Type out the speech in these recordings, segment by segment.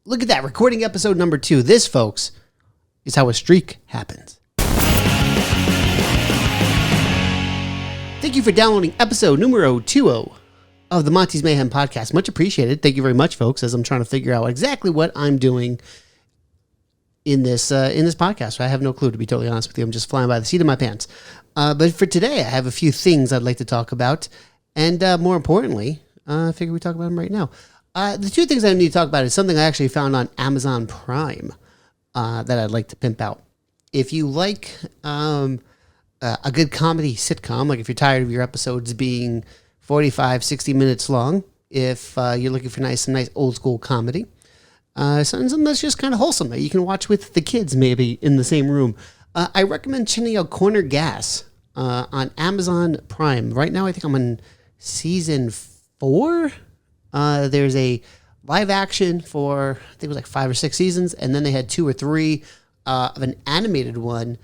Look at that, recording episode number 2. This, folks, is how a streak happens. Thank you for downloading episode numero 20 of the Monty's Mayhem podcast. Much appreciated. Thank you very much, folks, as I'm trying to figure out exactly what I'm doing in this podcast. I have no clue, to be totally honest with you. I'm just flying by the seat of my pants. But for today, I have a few things I'd like to talk about. And more importantly, I figure we talk about them right now. The two things I need to talk about is something I actually found on Amazon Prime that I'd like to pimp out. If you like a good comedy sitcom, like if you're tired of your episodes being 45, 60 minutes long, if you're looking for some nice old school comedy, something that's just kind of wholesome that you can watch with the kids maybe in the same room, I recommend checking out Corner Gas on Amazon Prime. Right now, I think I'm on season 4. There's a live action for, I think it was like 5 or 6 seasons, and then they had 2 or 3 of an animated one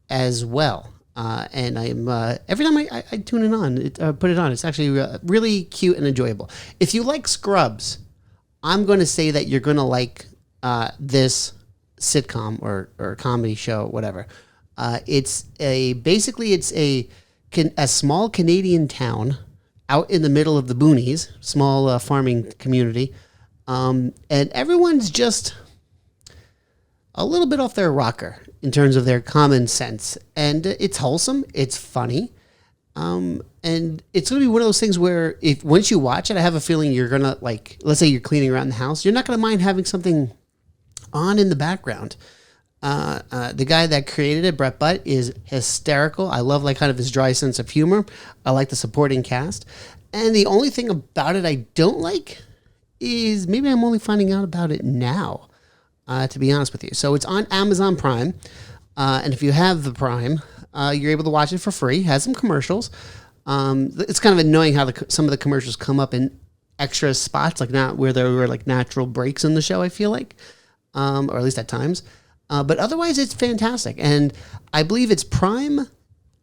as well. And I'm every time I tune it on, put it on, it's actually really cute and enjoyable. If you like Scrubs, I'm going to say that you're going to like this sitcom or comedy show, whatever. It's a small Canadian town out in the middle of the boonies, small farming community, and everyone's just a little bit off their rocker in terms of their common sense. And it's wholesome. It's funny. And it's going to be one of those things where once you watch it, I have a feeling you're going to, like, let's say you're cleaning around the house, you're not going to mind having something on in the background. The guy that created it, Brett Butt, is hysterical. I love kind of his dry sense of humor. I like the supporting cast. And the only thing about it I don't like is maybe I'm only finding out about it now. To be honest with you. So it's on Amazon Prime. And if you have the Prime, you're able to watch it for free. It has some commercials. It's kind of annoying how some of the commercials come up in extra spots, like not where there were like natural breaks in the show, I feel like, or at least at times. But otherwise, it's fantastic. And I believe it's Prime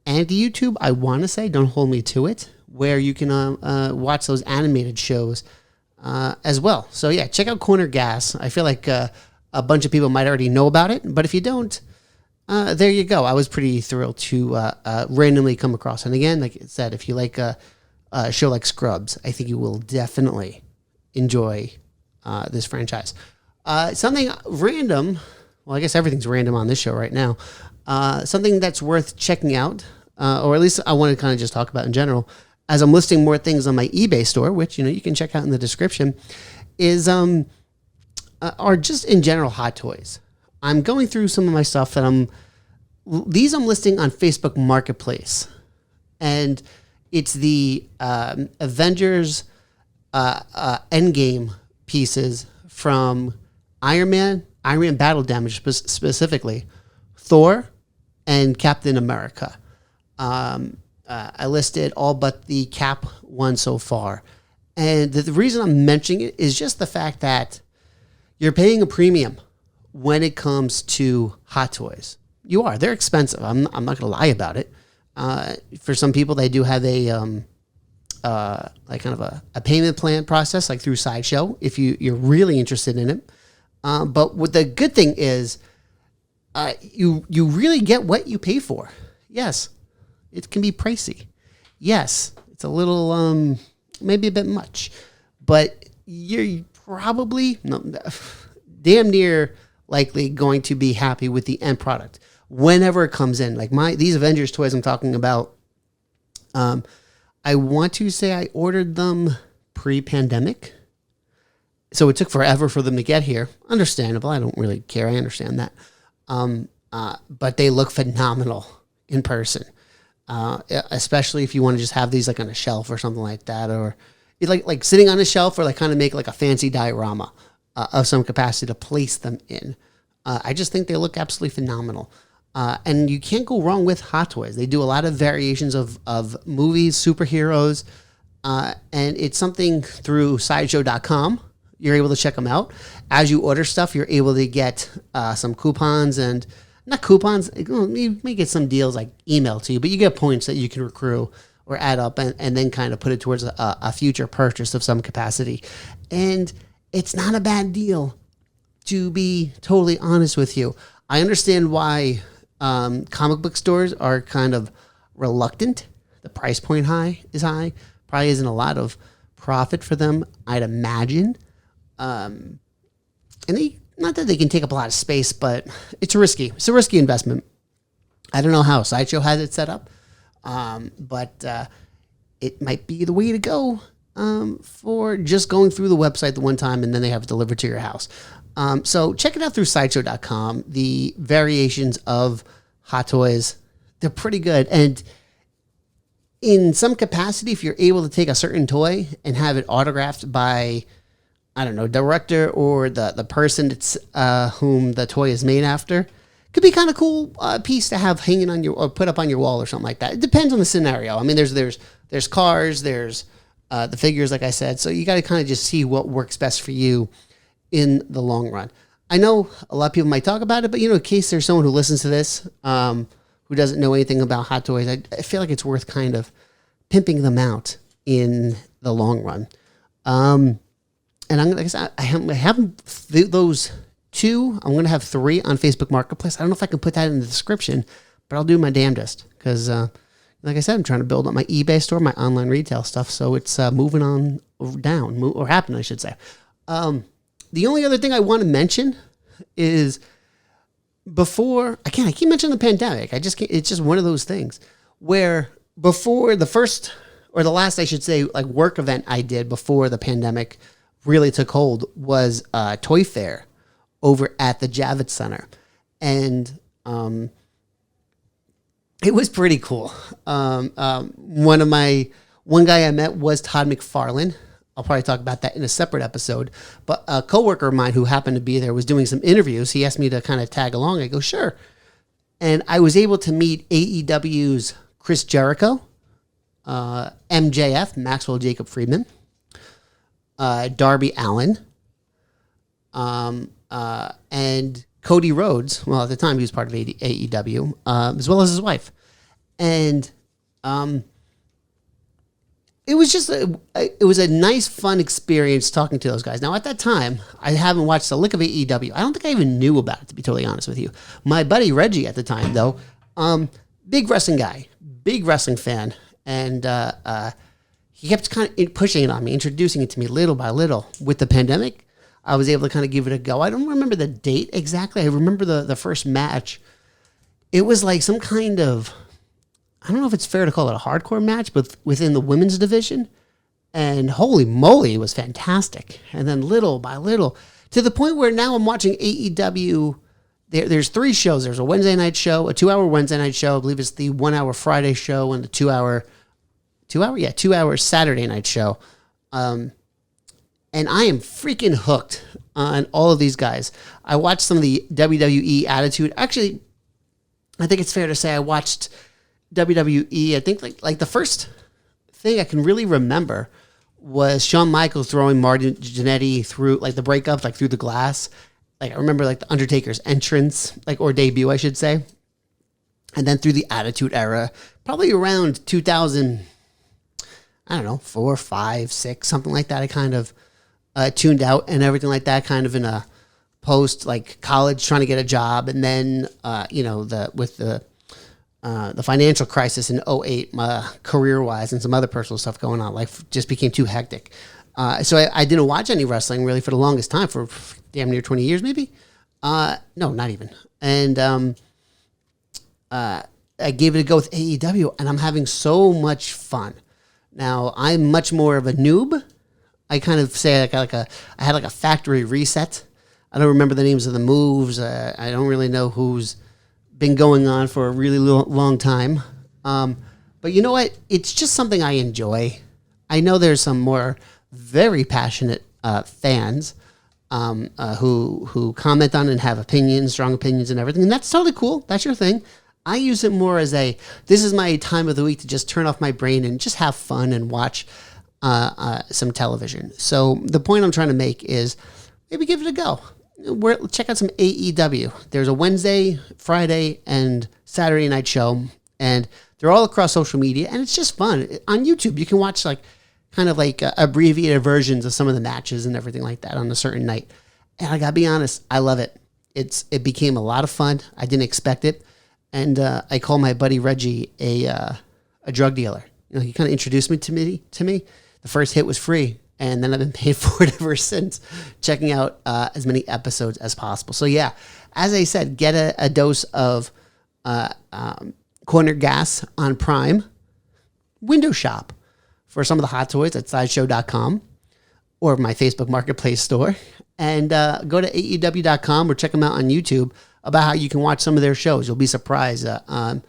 and YouTube, I want to say, don't hold me to it, where you can watch those animated shows as well. So yeah, check out Corner Gas. I feel like a bunch of people might already know about it, but if you don't, there you go. I was pretty thrilled to randomly come across. And again, like I said, if you like a show like Scrubs, I think you will definitely enjoy this franchise. Something random, well, I guess everything's random on this show right now. Something that's worth checking out, or at least I want to kind of just talk about in general, as I'm listing more things on my eBay store, which you can check out in the description, is are just in general Hot Toys. I'm going through some of my stuff that I'm listing on Facebook Marketplace. And it's the Avengers Endgame pieces from Iron Man Battle Damage specifically, Thor, and Captain America. I listed all but the Cap one so far. And the reason I'm mentioning it is just the fact that you're paying a premium when it comes to Hot Toys. You are. They're expensive. I'm not going to lie about it. For some people, they do have a kind of a payment plan process, like through Sideshow, if you're really interested in it. But what the good thing is, you really get what you pay for. Yes, it can be pricey. Yes, it's a little maybe a bit much, but you're probably damn near likely going to be happy with the end product whenever it comes in. Like these Avengers toys I'm talking about, I want to say I ordered them pre-pandemic, so it took forever for them to get here. Understandable. I don't really care. I understand that. But they look phenomenal in person, especially if you want to just have these like on a shelf or something like that, or like sitting on a shelf, or like kind of make like a fancy diorama of some capacity to place them in. I just think they look absolutely phenomenal. And you can't go wrong with Hot Toys. They do a lot of variations of movies, superheroes, and it's something through Sideshow.com. You're able to check them out. As you order stuff, you're able to get some coupons, and not coupons, you may get some deals like emailed to you, but you get points that you can accrue or add up and then kind of put it towards a future purchase of some capacity. And it's not a bad deal to be totally honest with you. I understand why comic book stores are kind of reluctant. The price point is high. Probably isn't a lot of profit for them, I'd imagine. And not that they can take up a lot of space, but it's risky. It's a risky investment. I don't know how Sideshow has it set up, but it might be the way to go for just going through the website the one time and then they have it delivered to your house. So check it out through Sideshow.com. The variations of Hot Toys, they're pretty good. And in some capacity, if you're able to take a certain toy and have it autographed by, I don't know, director or the person that's whom the toy is made after, could be kind of cool piece to have hanging on your or put up on your wall or something like that. It depends on the scenario. I mean, there's cars, there's the figures, like I said. So you got to kind of just see what works best for you in the long run. I know a lot of people might talk about it, but in case there's someone who listens to this who doesn't know anything about Hot Toys, I feel like it's worth kind of pimping them out in the long run. And like I said, I have those two. I'm going to have 3 on Facebook Marketplace. I don't know if I can put that in the description, but I'll do my damnedest because, like I said, I'm trying to build up my eBay store, my online retail stuff. So it's moving on down, or happening, I should say. The only other thing I want to mention is before, I keep mentioning the pandemic. It's just one of those things where before the first, or the last, I should say, like work event I did before the pandemic really took hold was a Toy Fair over at the Javits Center. And it was pretty cool. One guy I met was Todd McFarlane. I'll probably talk about that in a separate episode. But a coworker of mine who happened to be there was doing some interviews. He asked me to kind of tag along. I go, sure. And I was able to meet AEW's Chris Jericho, MJF, Maxwell Jacob Friedman, Darby Allin, and Cody Rhodes. Well, at the time he was part of AEW, as well as his wife. And it was just it was a nice, fun experience talking to those guys. Now, at that time, I haven't watched a lick of AEW. I don't think I even knew about it, to be totally honest with you. My buddy Reggie at the time, though, big wrestling guy, big wrestling fan, and he kept kind of pushing it on me, introducing it to me little by little. With the pandemic, I was able to kind of give it a go. I don't remember the date exactly. I remember the first match. It was like some kind of, I don't know if it's fair to call it a hardcore match, but within the women's division. And holy moly, it was fantastic. And then little by little, to the point where now I'm watching AEW. There's 3 shows. There's a Wednesday night show, a 2-hour Wednesday night show. I believe it's the 1-hour Friday show and the 2-hour Saturday night show. And I am freaking hooked on all of these guys. I watched some of the WWE Attitude. Actually, I think it's fair to say I watched WWE. I think like the first thing I can really remember was Shawn Michaels throwing Marty Jannetty through like the breakup, like through the glass. Like I remember like the Undertaker's entrance, like or debut, I should say. And then through the Attitude Era, probably around 2000, I don't know, 4, 5, 6, something like that. I kind of tuned out and everything like that, kind of in a post like college trying to get a job. And then, with the financial crisis in 2008, career-wise and some other personal stuff going on, life just became too hectic. So I didn't watch any wrestling really for the longest time, for damn near 20 years maybe. No, not even. And I gave it a go with AEW, and I'm having so much fun. Now, I'm much more of a noob. I kind of say I had a factory reset. I don't remember the names of the moves. I don't really know who's been going on for a really long time. But you know what? It's just something I enjoy. I know there's some more very passionate fans who comment on and have opinions, strong opinions and everything. And that's totally cool. That's your thing. I use it more as this is my time of the week to just turn off my brain and just have fun and watch some television. So the point I'm trying to make is maybe give it a go. Check out some AEW. There's a Wednesday, Friday, and Saturday night show, and they're all across social media, and it's just fun. On YouTube, you can watch abbreviated versions of some of the matches and everything like that on a certain night. And I gotta be honest, I love it. It became a lot of fun. I didn't expect it. And I call my buddy Reggie a drug dealer. He kind of introduced me to me. The first hit was free, and then I've been paid for it ever since, checking out as many episodes as possible. So yeah, as I said, get a dose of Corner Gas on Prime. Window shop for some of the hot toys at sideshow.com or my Facebook Marketplace store. And go to AEW.com or check them out on YouTube about how you can watch some of their shows. You'll be surprised on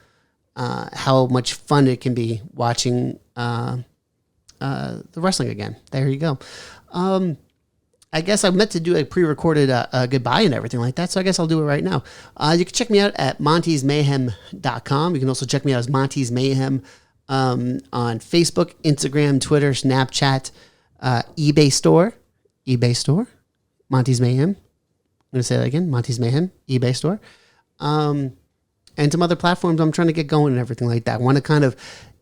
how much fun it can be watching the wrestling again. There you go. I guess I meant to do a pre-recorded goodbye and everything like that, so I guess I'll do it right now. You can check me out at montysmayhem.com. You can also check me out as Monty's Mayhem on Facebook, Instagram, Twitter, Snapchat, eBay store, Monty's Mayhem. I'm going to say that again, Monty's Mayhem, eBay store. And some other platforms I'm trying to get going and everything like that. I want to kind of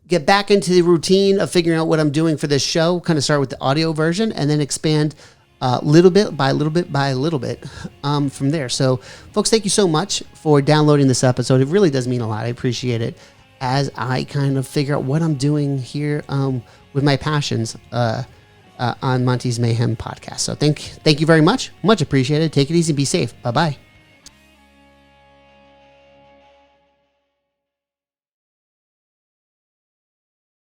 get back into the routine of figuring out what I'm doing for this show, kind of start with the audio version and then expand little bit by little bit by little bit from there. So, folks, thank you so much for downloading this episode. It really does mean a lot. I appreciate it as I kind of figure out what I'm doing here with my passions on Monty's Mayhem podcast. So thank you very much. Much appreciated. Take it easy. Be safe. Bye-bye.